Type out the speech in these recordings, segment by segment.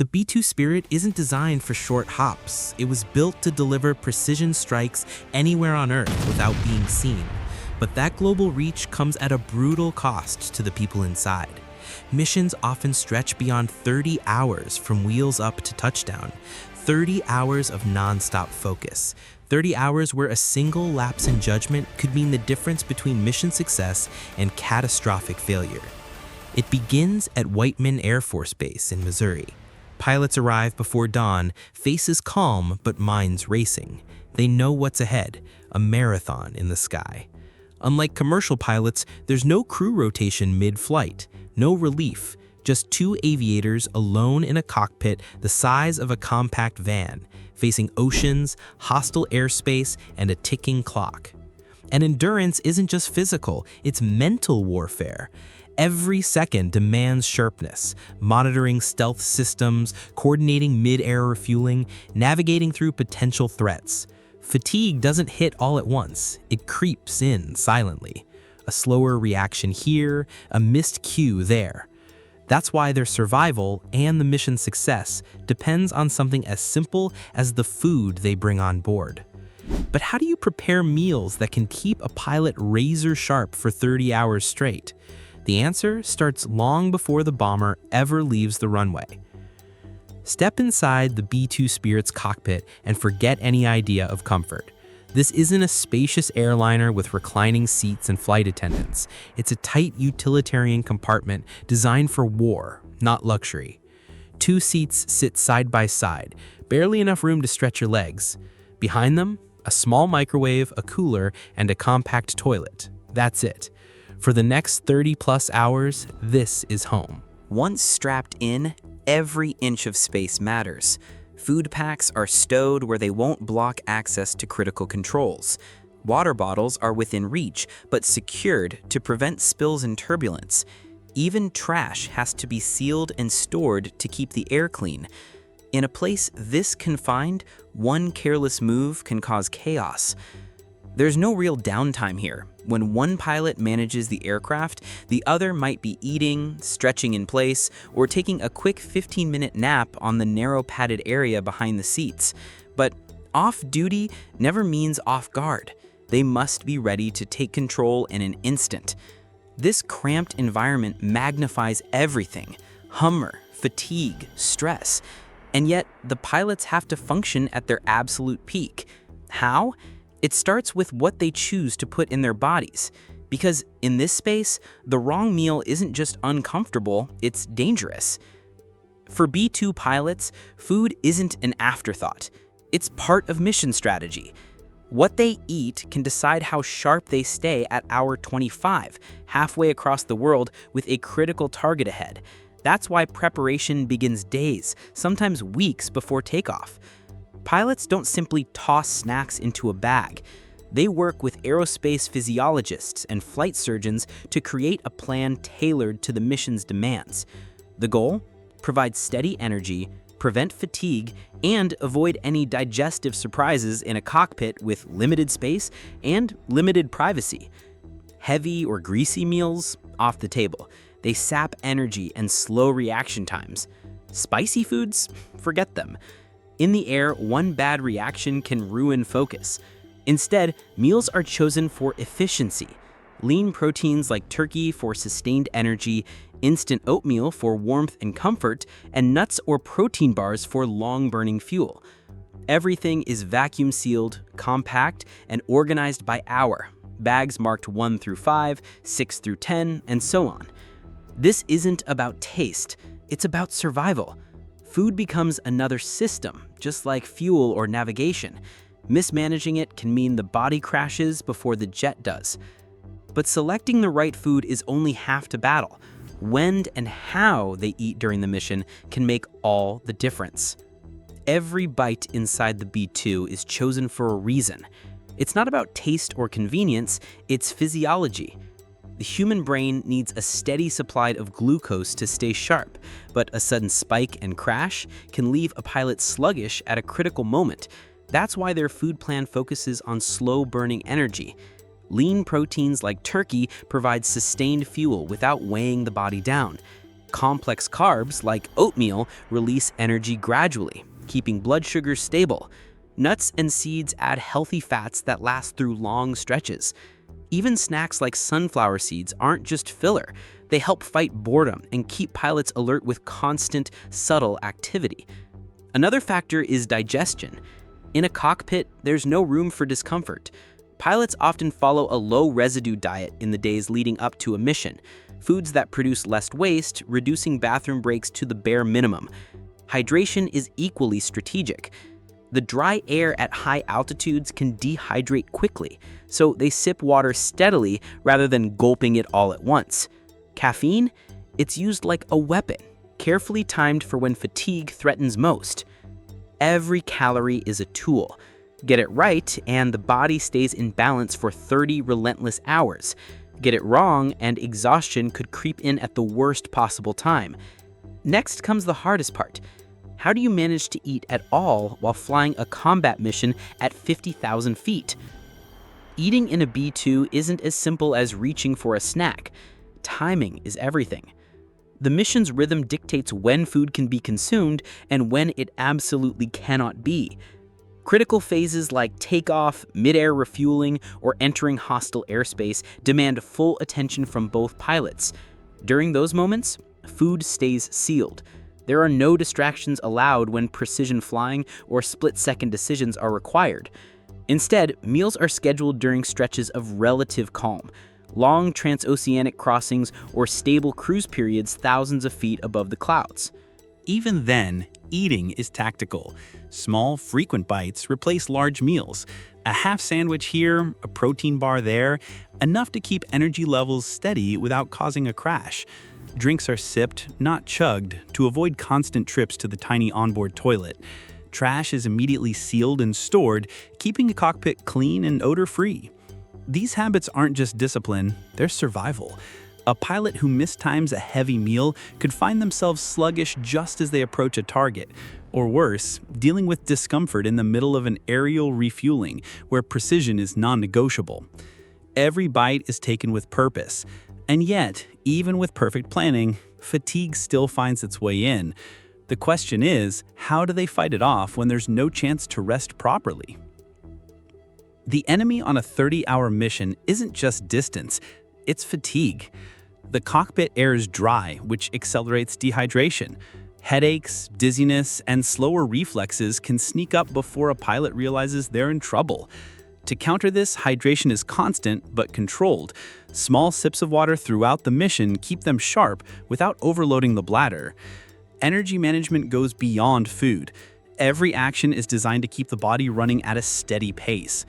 The B-2 Spirit isn't designed for short hops. It was built to deliver precision strikes anywhere on Earth without being seen. But that global reach comes at a brutal cost to the people inside. Missions often stretch beyond 30 hours from wheels up to touchdown. 30 hours of non-stop focus. 30 hours where a single lapse in judgment could mean the difference between mission success and catastrophic failure. It begins at Whiteman Air Force Base in Missouri. Pilots arrive before dawn, faces calm but minds racing. They know what's ahead, a marathon in the sky. Unlike commercial pilots, there's no crew rotation mid-flight, no relief, just two aviators alone in a cockpit the size of a compact van, facing oceans, hostile airspace, and a ticking clock. And endurance isn't just physical, it's mental warfare. Every second demands sharpness, monitoring stealth systems, coordinating mid-air refueling, navigating through potential threats. Fatigue doesn't hit all at once, it creeps in silently. A slower reaction here, a missed cue there. That's why their survival and the mission's success depends on something as simple as the food they bring on board. But how do you prepare meals that can keep a pilot razor sharp for 30 hours straight? The answer starts long before the bomber ever leaves the runway. Step inside the B-2 Spirit's cockpit and forget any idea of comfort. This isn't a spacious airliner with reclining seats and flight attendants. It's a tight utilitarian compartment designed for war, not luxury. Two seats sit side by side, barely enough room to stretch your legs. Behind them, a small microwave, a cooler, and a compact toilet. That's it. For the next 30+ hours, this is home. Once strapped in, every inch of space matters. Food packs are stowed where they won't block access to critical controls. Water bottles are within reach, but secured to prevent spills and turbulence. Even trash has to be sealed and stored to keep the air clean. In a place this confined, one careless move can cause chaos. There's no real downtime here. When one pilot manages the aircraft, the other might be eating, stretching in place, or taking a quick 15-minute nap on the narrow padded area behind the seats. But off-duty never means off-guard. They must be ready to take control in an instant. This cramped environment magnifies everything: humor, fatigue, stress. And yet, the pilots have to function at their absolute peak. How? It starts with what they choose to put in their bodies. Because in this space, the wrong meal isn't just uncomfortable, it's dangerous. For B-2 pilots, food isn't an afterthought. It's part of mission strategy. What they eat can decide how sharp they stay at hour 25, halfway across the world with a critical target ahead. That's why preparation begins days, sometimes weeks before takeoff. Pilots don't simply toss snacks into a bag. They work with aerospace physiologists and flight surgeons to create a plan tailored to the mission's demands. The goal? Provide steady energy, prevent fatigue, and avoid any digestive surprises in a cockpit with limited space and limited privacy. Heavy or greasy meals? Off the table. They sap energy and slow reaction times. Spicy foods? Forget them. In the air, one bad reaction can ruin focus. Instead, meals are chosen for efficiency. Lean proteins like turkey for sustained energy, instant oatmeal for warmth and comfort, and nuts or protein bars for long-burning fuel. Everything is vacuum-sealed, compact, and organized by hour. Bags marked 1 through 5, 6 through 10, and so on. This isn't about taste, it's about survival. Food becomes another system, just like fuel or navigation. Mismanaging it can mean the body crashes before the jet does. But selecting the right food is only half the battle. When and how they eat during the mission can make all the difference. Every bite inside the B-2 is chosen for a reason. It's not about taste or convenience, it's physiology. The human brain needs a steady supply of glucose to stay sharp, but a sudden spike and crash can leave a pilot sluggish at a critical moment. That's why their food plan focuses on slow-burning energy. Lean proteins like turkey provide sustained fuel without weighing the body down. Complex carbs, like oatmeal, release energy gradually, keeping blood sugar stable. Nuts and seeds add healthy fats that last through long stretches. Even snacks like sunflower seeds aren't just filler. They help fight boredom and keep pilots alert with constant, subtle activity. Another factor is digestion. In a cockpit, there's no room for discomfort. Pilots often follow a low-residue diet in the days leading up to a mission, foods that produce less waste, reducing bathroom breaks to the bare minimum. Hydration is equally strategic. The dry air at high altitudes can dehydrate quickly, so they sip water steadily rather than gulping it all at once. Caffeine? It's used like a weapon, carefully timed for when fatigue threatens most. Every calorie is a tool. Get it right, and the body stays in balance for 30 relentless hours. Get it wrong, and exhaustion could creep in at the worst possible time. Next comes the hardest part. How do you manage to eat at all while flying a combat mission at 50,000 feet? Eating in a B-2 isn't as simple as reaching for a snack. Timing is everything. The mission's rhythm dictates when food can be consumed and when it absolutely cannot be. Critical phases like takeoff, mid-air refueling, or entering hostile airspace demand full attention from both pilots. During those moments, food stays sealed. There are no distractions allowed when precision flying or split-second decisions are required. Instead, meals are scheduled during stretches of relative calm, long transoceanic crossings, or stable cruise periods thousands of feet above the clouds. Even then, eating is tactical. Small, frequent bites replace large meals. A half sandwich here, a protein bar there, enough to keep energy levels steady without causing a crash. Drinks are sipped, not chugged, to avoid constant trips to the tiny onboard toilet. Trash is immediately sealed and stored, keeping the cockpit clean and odor-free. These habits aren't just discipline, they're survival. A pilot who mistimes a heavy meal could find themselves sluggish just as they approach a target, or worse, dealing with discomfort in the middle of an aerial refueling where precision is non-negotiable. Every bite is taken with purpose, and yet, even with perfect planning, fatigue still finds its way in. The question is, how do they fight it off when there's no chance to rest properly? The enemy on a 30-hour mission isn't just distance, it's fatigue. The cockpit air is dry, which accelerates dehydration. Headaches, dizziness, and slower reflexes can sneak up before a pilot realizes they're in trouble. To counter this, hydration is constant but controlled. Small sips of water throughout the mission keep them sharp without overloading the bladder. Energy management goes beyond food. Every action is designed to keep the body running at a steady pace.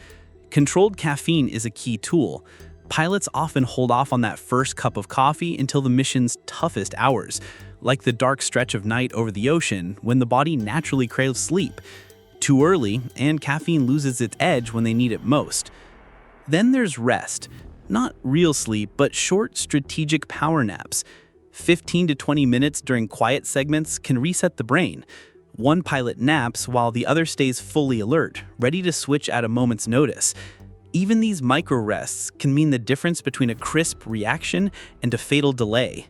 Controlled caffeine is a key tool. Pilots often hold off on that first cup of coffee until the mission's toughest hours, like the dark stretch of night over the ocean when the body naturally craves sleep. Too early, and caffeine loses its edge when they need it most. Then there's rest. Not real sleep, but short, strategic power naps. 15 to 20 minutes during quiet segments can reset the brain. One pilot naps while the other stays fully alert, ready to switch at a moment's notice. Even these micro-rests can mean the difference between a crisp reaction and a fatal delay.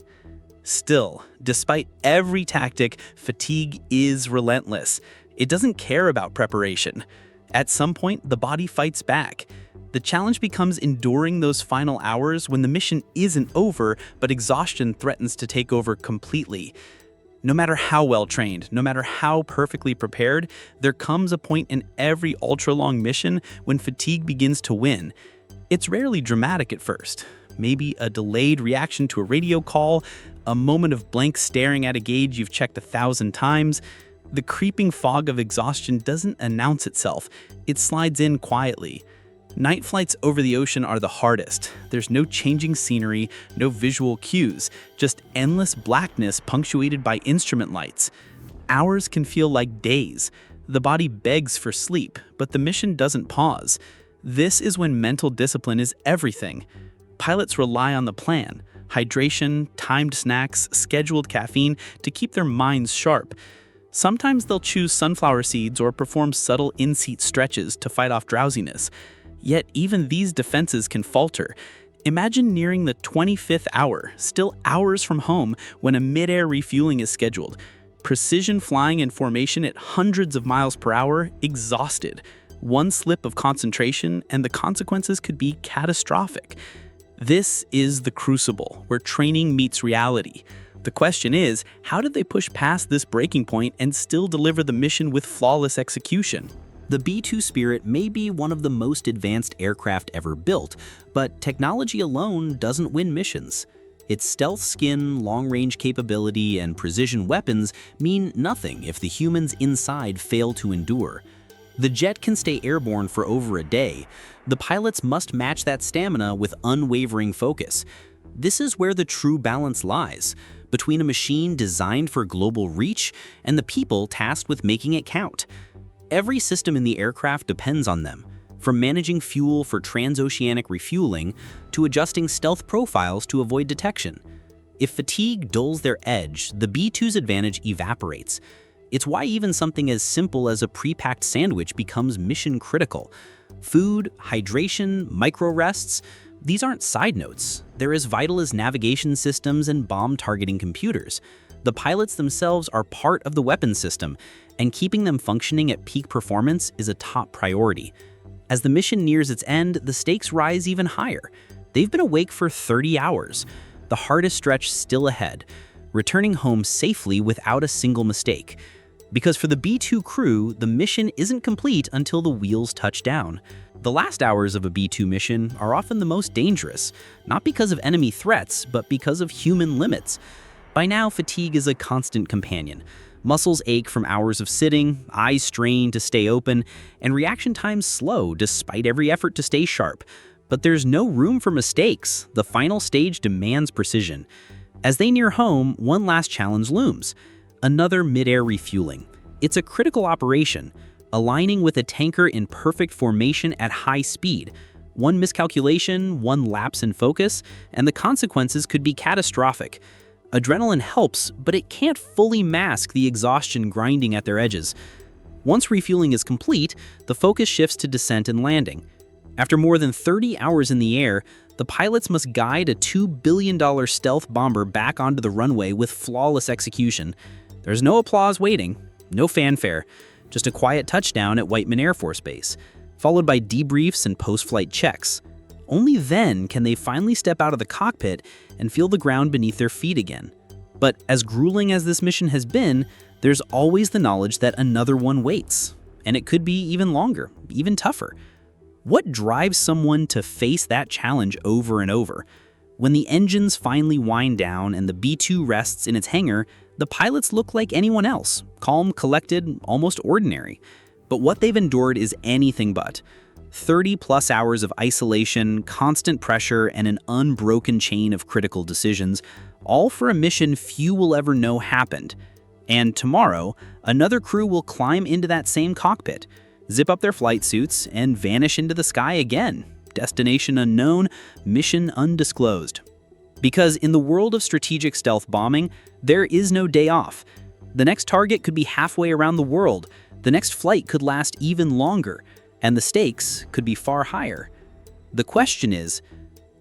Still, despite every tactic, fatigue is relentless. It doesn't care about preparation. At some point, the body fights back. The challenge becomes enduring those final hours when the mission isn't over, but exhaustion threatens to take over completely. No matter how well trained, no matter how perfectly prepared, there comes a point in every ultra-long mission when fatigue begins to win. It's rarely dramatic at first. Maybe a delayed reaction to a radio call, a moment of blank staring at a gauge you've checked 1,000 times. The creeping fog of exhaustion doesn't announce itself. It slides in quietly. Night flights over the ocean are the hardest. There's no changing scenery, no visual cues, just endless blackness punctuated by instrument lights. Hours can feel like days. The body begs for sleep, but the mission doesn't pause. This is when mental discipline is everything. Pilots rely on the plan, hydration, timed snacks, scheduled caffeine to keep their minds sharp. Sometimes they'll choose sunflower seeds or perform subtle in-seat stretches to fight off drowsiness. Yet even these defenses can falter. Imagine nearing the 25th hour, still hours from home, when a mid-air refueling is scheduled. Precision flying in formation at hundreds of miles per hour, exhausted. One slip of concentration and the consequences could be catastrophic. This is the crucible, where training meets reality. The question is, how did they push past this breaking point and still deliver the mission with flawless execution? The B-2 Spirit may be one of the most advanced aircraft ever built, but technology alone doesn't win missions. Its stealth skin, long-range capability, and precision weapons mean nothing if the humans inside fail to endure. The jet can stay airborne for over a day. The pilots must match that stamina with unwavering focus. This is where the true balance lies, between a machine designed for global reach and the people tasked with making it count. Every system in the aircraft depends on them, from managing fuel for transoceanic refueling to adjusting stealth profiles to avoid detection. If fatigue dulls their edge, the B-2's advantage evaporates. It's why even something as simple as a pre-packed sandwich becomes mission critical. Food, hydration, micro-rests, these aren't side notes. They're as vital as navigation systems and bomb-targeting computers. The pilots themselves are part of the weapons system, and keeping them functioning at peak performance is a top priority. As the mission nears its end, the stakes rise even higher. They've been awake for 30 hours, the hardest stretch still ahead, returning home safely without a single mistake. Because for the B-2 crew, the mission isn't complete until the wheels touch down. The last hours of a B-2 mission are often the most dangerous, not because of enemy threats, but because of human limits. By now, fatigue is a constant companion. Muscles ache from hours of sitting, eyes strain to stay open, and reaction times slow despite every effort to stay sharp. But there's no room for mistakes. The final stage demands precision. As they near home, one last challenge looms. Another mid-air refueling. It's a critical operation, aligning with a tanker in perfect formation at high speed. One miscalculation, one lapse in focus, and the consequences could be catastrophic. Adrenaline helps, but it can't fully mask the exhaustion grinding at their edges. Once refueling is complete, the focus shifts to descent and landing. After more than 30 hours in the air, the pilots must guide a $2 billion stealth bomber back onto the runway with flawless execution. There's no applause waiting, no fanfare, just a quiet touchdown at Whiteman Air Force Base, followed by debriefs and post-flight checks. Only then can they finally step out of the cockpit and feel the ground beneath their feet again. But as grueling as this mission has been, there's always the knowledge that another one waits, and it could be even longer, even tougher. What drives someone to face that challenge over and over? When the engines finally wind down and the B-2 rests in its hangar, the pilots look like anyone else, calm, collected, almost ordinary. But what they've endured is anything but. 30-plus hours of isolation, constant pressure, and an unbroken chain of critical decisions, all for a mission few will ever know happened. And tomorrow, another crew will climb into that same cockpit, zip up their flight suits, and vanish into the sky again. Destination unknown, mission undisclosed. Because in the world of strategic stealth bombing, there is no day off. The next target could be halfway around the world, the next flight could last even longer, and the stakes could be far higher. The question is,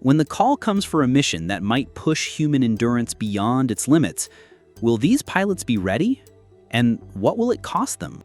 when the call comes for a mission that might push human endurance beyond its limits, will these pilots be ready? And what will it cost them?